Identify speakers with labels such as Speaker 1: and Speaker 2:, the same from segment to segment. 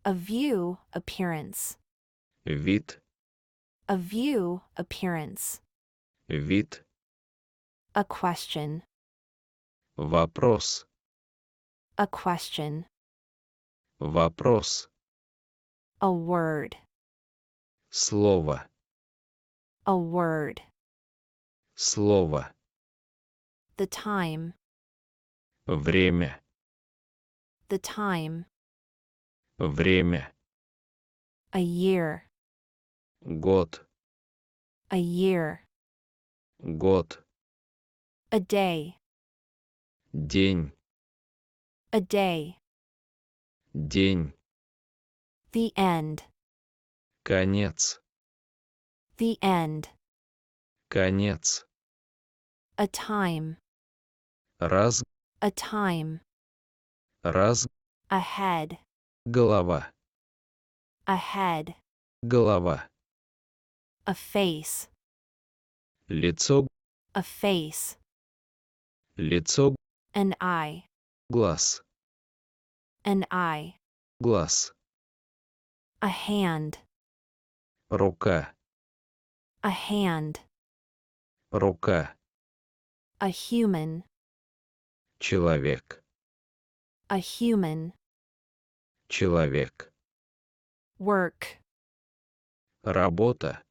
Speaker 1: A view, appearance.
Speaker 2: Вид.
Speaker 1: A view, appearance.
Speaker 2: Вид.
Speaker 1: A question.
Speaker 2: Вопрос.
Speaker 1: A question.
Speaker 2: Вопрос.
Speaker 1: A word.
Speaker 2: Слово.
Speaker 1: A word.
Speaker 2: Слово.
Speaker 1: The time.
Speaker 2: Время.
Speaker 1: The time.
Speaker 2: Время.
Speaker 1: A year.
Speaker 2: Год.
Speaker 1: A year.
Speaker 2: Год.
Speaker 1: A day.
Speaker 2: День.
Speaker 1: A day.
Speaker 2: День.
Speaker 1: The end.
Speaker 2: Конец.
Speaker 1: The end.
Speaker 2: Конец.
Speaker 1: A time.
Speaker 2: Раз.
Speaker 1: A time.
Speaker 2: Раз.
Speaker 1: Ahead.
Speaker 2: Голова.
Speaker 1: Ahead.
Speaker 2: Голова.
Speaker 1: A face.
Speaker 2: Лицо.
Speaker 1: A face.
Speaker 2: Лицо.
Speaker 1: An eye.
Speaker 2: Глаз.
Speaker 1: An eye.
Speaker 2: Глаз.
Speaker 1: A hand.
Speaker 2: Рука.
Speaker 1: A hand.
Speaker 2: Рука.
Speaker 1: A human.
Speaker 2: Человек.
Speaker 1: A human.
Speaker 2: Человек.
Speaker 1: Work.
Speaker 2: Работа.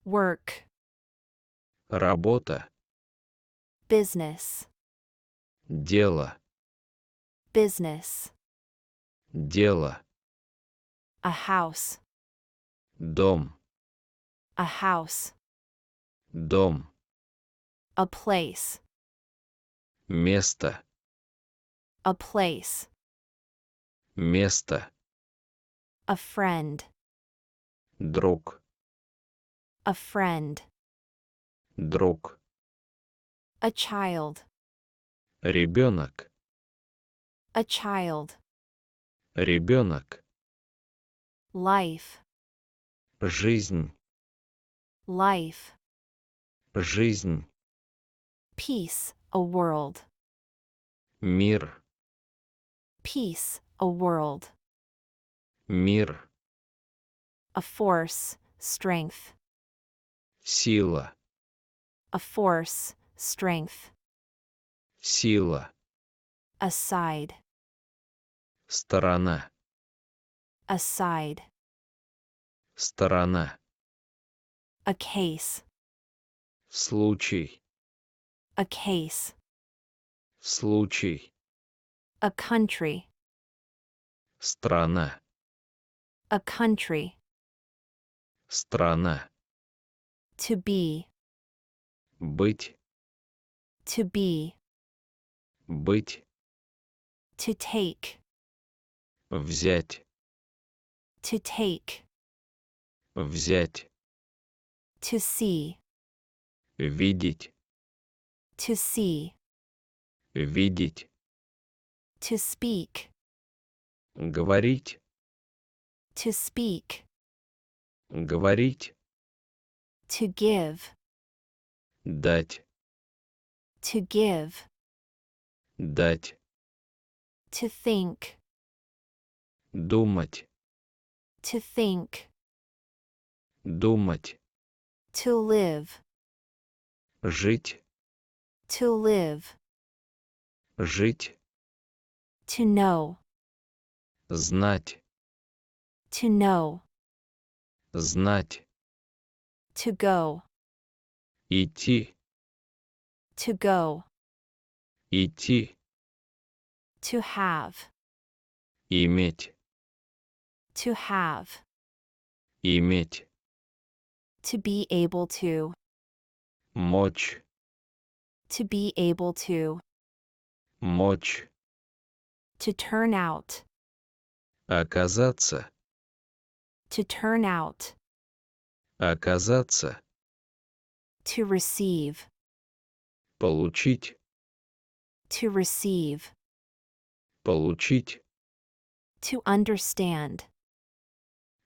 Speaker 1: Work.
Speaker 2: Работа.
Speaker 1: Business.
Speaker 2: Дело.
Speaker 1: Business.
Speaker 2: Дело.
Speaker 1: A house.
Speaker 2: Дом.
Speaker 1: A house.
Speaker 2: Дом.
Speaker 1: A place.
Speaker 2: Место.
Speaker 1: A place.
Speaker 2: Место.
Speaker 1: A friend.
Speaker 2: Друг.
Speaker 1: A friend.
Speaker 2: Друг.
Speaker 1: A child.
Speaker 2: Ребенок.
Speaker 1: A child.
Speaker 2: Ребенок.
Speaker 1: Life.
Speaker 2: Жизнь.
Speaker 1: Life.
Speaker 2: Жизнь.
Speaker 1: Peace. A world.
Speaker 2: Мир.
Speaker 1: Peace. A world.
Speaker 2: Мир.
Speaker 1: A force. Strength.
Speaker 2: Сила.
Speaker 1: A force. Strength.
Speaker 2: Сила.
Speaker 1: Aside.
Speaker 2: Сторона.
Speaker 1: Aside.
Speaker 2: Сторона.
Speaker 1: A case.
Speaker 2: Случай.
Speaker 1: A case.
Speaker 2: Случай.
Speaker 1: A country.
Speaker 2: Страна.
Speaker 1: A country.
Speaker 2: Страна.
Speaker 1: To be.
Speaker 2: Быть.
Speaker 1: To be.
Speaker 2: Быть.
Speaker 1: To take.
Speaker 2: Взять.
Speaker 1: To take.
Speaker 2: Взять.
Speaker 1: To see.
Speaker 2: Видеть.
Speaker 1: To see.
Speaker 2: Видеть.
Speaker 1: To speak.
Speaker 2: Говорить.
Speaker 1: To speak.
Speaker 2: Говорить.
Speaker 1: To give.
Speaker 2: Дать.
Speaker 1: To give.
Speaker 2: Дать.
Speaker 1: To think.
Speaker 2: Думать.
Speaker 1: To think.
Speaker 2: Думать.
Speaker 1: To live.
Speaker 2: Жить.
Speaker 1: To live.
Speaker 2: Жить.
Speaker 1: To know.
Speaker 2: Знать.
Speaker 1: To know.
Speaker 2: Знать.
Speaker 1: To go.
Speaker 2: Идти.
Speaker 1: To go.
Speaker 2: Идти.
Speaker 1: To have.
Speaker 2: Иметь.
Speaker 1: To have.
Speaker 2: Иметь.
Speaker 1: To be able to.
Speaker 2: Мочь.
Speaker 1: To be able to.
Speaker 2: Мочь.
Speaker 1: To turn out.
Speaker 2: Оказаться.
Speaker 1: To turn out.
Speaker 2: Оказаться.
Speaker 1: To receive.
Speaker 2: Получить.
Speaker 1: To receive.
Speaker 2: Получить.
Speaker 1: To understand.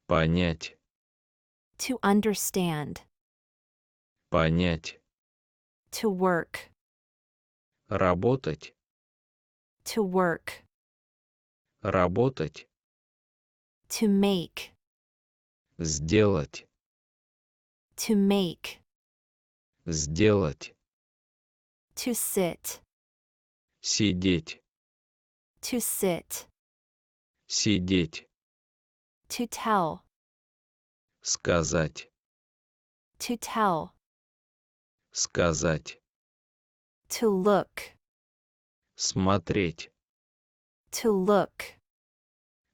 Speaker 2: Понять.
Speaker 1: To understand.
Speaker 2: Понять.
Speaker 1: To work.
Speaker 2: Работать.
Speaker 1: To work.
Speaker 2: Работать.
Speaker 1: To make.
Speaker 2: Сделать.
Speaker 1: To make.
Speaker 2: Сделать.
Speaker 1: To sit.
Speaker 2: Сидеть.
Speaker 1: To sit.
Speaker 2: Сидеть.
Speaker 1: To tell.
Speaker 2: Сказать.
Speaker 1: To tell.
Speaker 2: Сказать.
Speaker 1: To look.
Speaker 2: Смотреть.
Speaker 1: To look.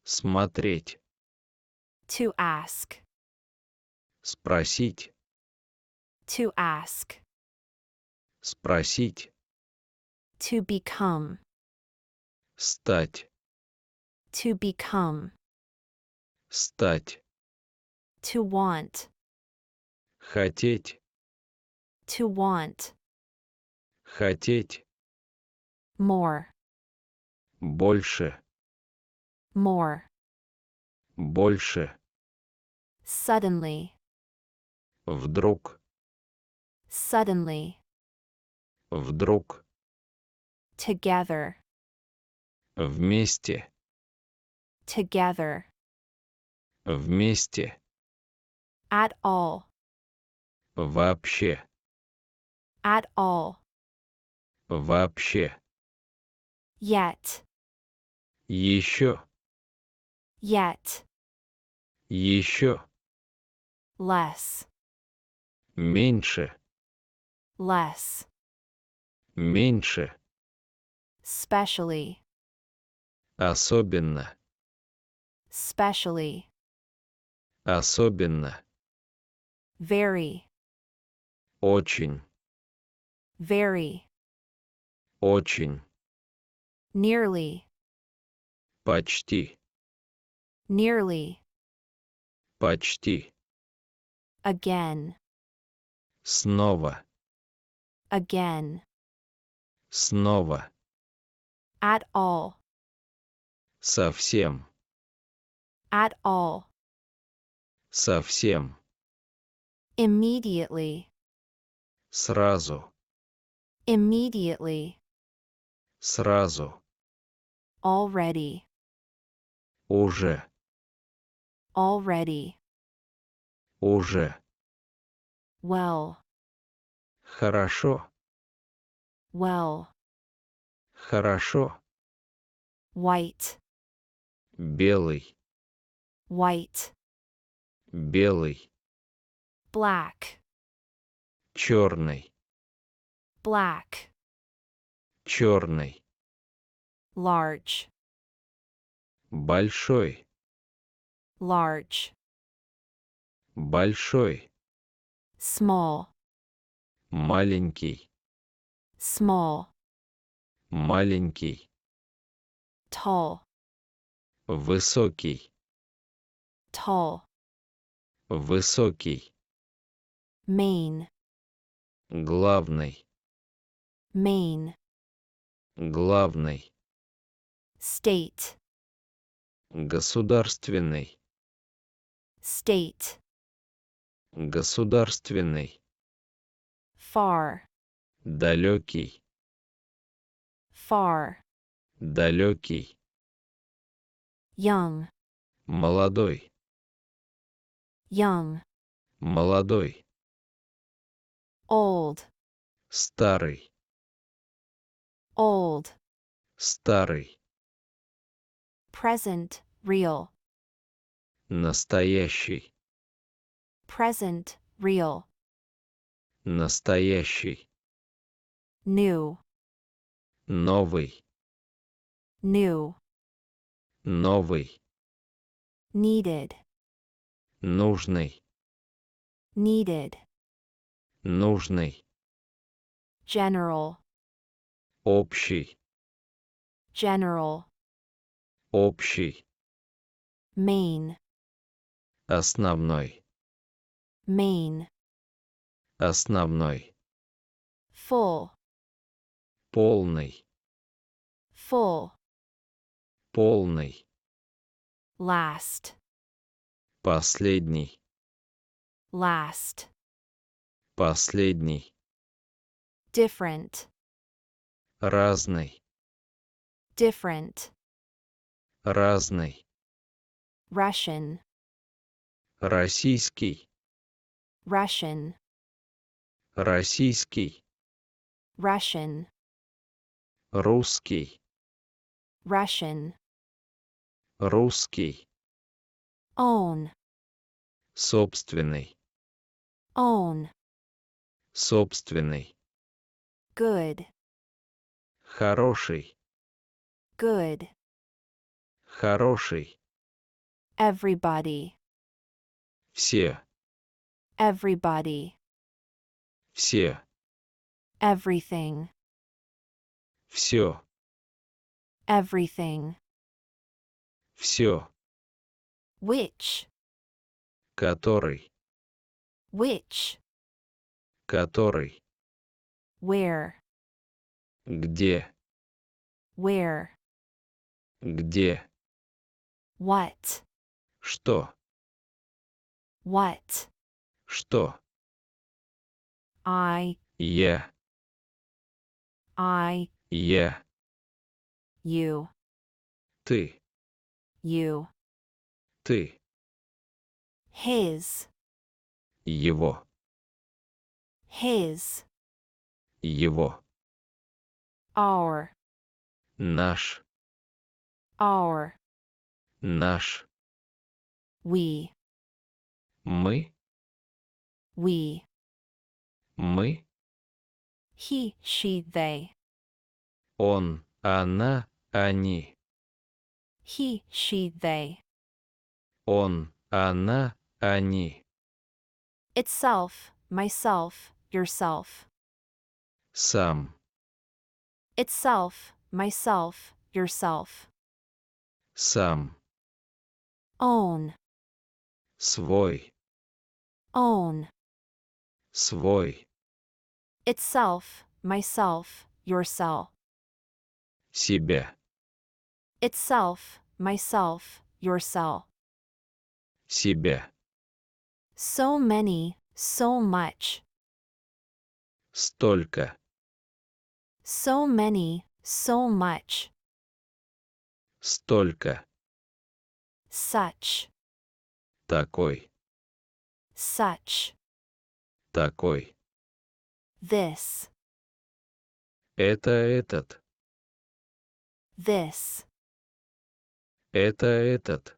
Speaker 2: Смотреть.
Speaker 1: To ask.
Speaker 2: Спросить.
Speaker 1: To ask.
Speaker 2: Спросить.
Speaker 1: To become.
Speaker 2: Стать.
Speaker 1: To become.
Speaker 2: Стать.
Speaker 1: To want.
Speaker 2: Хотеть.
Speaker 1: To want.
Speaker 2: Хотеть.
Speaker 1: More.
Speaker 2: Больше.
Speaker 1: More.
Speaker 2: Больше.
Speaker 1: Suddenly.
Speaker 2: Вдруг.
Speaker 1: Suddenly.
Speaker 2: Вдруг.
Speaker 1: Together.
Speaker 2: Вместе.
Speaker 1: Together.
Speaker 2: Вместе.
Speaker 1: At all.
Speaker 2: Вообще.
Speaker 1: At all.
Speaker 2: Вообще.
Speaker 1: Yet.
Speaker 2: Еще.
Speaker 1: Yet.
Speaker 2: Еще.
Speaker 1: Less.
Speaker 2: Меньше.
Speaker 1: Less.
Speaker 2: Меньше.
Speaker 1: Specially.
Speaker 2: Особенно.
Speaker 1: Specially.
Speaker 2: Особенно.
Speaker 1: Very.
Speaker 2: Очень.
Speaker 1: Very.
Speaker 2: Очень.
Speaker 1: Nearly.
Speaker 2: Почти.
Speaker 1: Nearly.
Speaker 2: Почти.
Speaker 1: Again.
Speaker 2: Снова.
Speaker 1: Again.
Speaker 2: Снова.
Speaker 1: At all.
Speaker 2: Совсем.
Speaker 1: At all.
Speaker 2: Совсем.
Speaker 1: Immediately.
Speaker 2: Сразу.
Speaker 1: Immediately.
Speaker 2: Сразу.
Speaker 1: Already.
Speaker 2: Уже.
Speaker 1: Already.
Speaker 2: Уже.
Speaker 1: Well.
Speaker 2: Хорошо.
Speaker 1: Well.
Speaker 2: Хорошо.
Speaker 1: White.
Speaker 2: Белый.
Speaker 1: White.
Speaker 2: Белый.
Speaker 1: Black.
Speaker 2: Черный.
Speaker 1: Black.
Speaker 2: Черный.
Speaker 1: Large.
Speaker 2: Большой.
Speaker 1: Large.
Speaker 2: Большой.
Speaker 1: Small.
Speaker 2: Маленький.
Speaker 1: Small.
Speaker 2: Маленький.
Speaker 1: Tall.
Speaker 2: Высокий.
Speaker 1: Tall.
Speaker 2: Высокий.
Speaker 1: Main.
Speaker 2: Главный.
Speaker 1: Main.
Speaker 2: Главный.
Speaker 1: State.
Speaker 2: Государственный.
Speaker 1: State.
Speaker 2: Государственный.
Speaker 1: Far.
Speaker 2: Далекий.
Speaker 1: Far.
Speaker 2: Далекий.
Speaker 1: Young.
Speaker 2: Молодой.
Speaker 1: Young.
Speaker 2: Молодой.
Speaker 1: Old.
Speaker 2: Старый.
Speaker 1: Old.
Speaker 2: Старый.
Speaker 1: Present. Real.
Speaker 2: Настоящий.
Speaker 1: Present. Real.
Speaker 2: Настоящий.
Speaker 1: New.
Speaker 2: Новый.
Speaker 1: New.
Speaker 2: Новый.
Speaker 1: Needed.
Speaker 2: Нужный.
Speaker 1: Needed.
Speaker 2: Нужный.
Speaker 1: General.
Speaker 2: Общий.
Speaker 1: General.
Speaker 2: Общий.
Speaker 1: Main.
Speaker 2: Основной.
Speaker 1: Main.
Speaker 2: Основной.
Speaker 1: Full.
Speaker 2: Полный.
Speaker 1: Full.
Speaker 2: Полный.
Speaker 1: Last.
Speaker 2: Последний.
Speaker 1: Last.
Speaker 2: Последний.
Speaker 1: Different.
Speaker 2: Разный.
Speaker 1: Different.
Speaker 2: Разный.
Speaker 1: Russian,
Speaker 2: Российский.
Speaker 1: Russian,
Speaker 2: Российский.
Speaker 1: Russian,
Speaker 2: Русский.
Speaker 1: Russian.
Speaker 2: Русский.
Speaker 1: Own,
Speaker 2: Собственный.
Speaker 1: own.
Speaker 2: Собственный.
Speaker 1: Good,
Speaker 2: Хороший.
Speaker 1: good.
Speaker 2: Хороший.
Speaker 1: Everybody,
Speaker 2: Все.
Speaker 1: everybody.
Speaker 2: Все.
Speaker 1: Everything,
Speaker 2: Все.
Speaker 1: everything.
Speaker 2: Все.
Speaker 1: Which,
Speaker 2: Который.
Speaker 1: which.
Speaker 2: Который.
Speaker 1: Where,
Speaker 2: Где.
Speaker 1: where.
Speaker 2: Где.
Speaker 1: What,
Speaker 2: Что.
Speaker 1: what.
Speaker 2: Что.
Speaker 1: I,
Speaker 2: Я. Я.
Speaker 1: you,
Speaker 2: Ты.
Speaker 1: you.
Speaker 2: Ты.
Speaker 1: His,
Speaker 2: Его.
Speaker 1: his.
Speaker 2: Его.
Speaker 1: Our,
Speaker 2: Наш.
Speaker 1: our.
Speaker 2: Наш.
Speaker 1: We,
Speaker 2: Мы.
Speaker 1: we.
Speaker 2: Мы.
Speaker 1: He, she, they.
Speaker 2: Он. Она. Они.
Speaker 1: He, she, they.
Speaker 2: Он. Она. Они.
Speaker 1: Itself, myself, yourself.
Speaker 2: Сам.
Speaker 1: Itself, myself, yourself.
Speaker 2: Сам.
Speaker 1: Own,
Speaker 2: Свой.
Speaker 1: own.
Speaker 2: Свой.
Speaker 1: Itself, myself, yourself.
Speaker 2: Себя.
Speaker 1: Itself, myself, yourself.
Speaker 2: Себя.
Speaker 1: So many, so much.
Speaker 2: Столько.
Speaker 1: So many, so much.
Speaker 2: Столько.
Speaker 1: Such,
Speaker 2: Такой.
Speaker 1: such.
Speaker 2: Такой.
Speaker 1: This,
Speaker 2: Это этот.
Speaker 1: this.
Speaker 2: Это этот.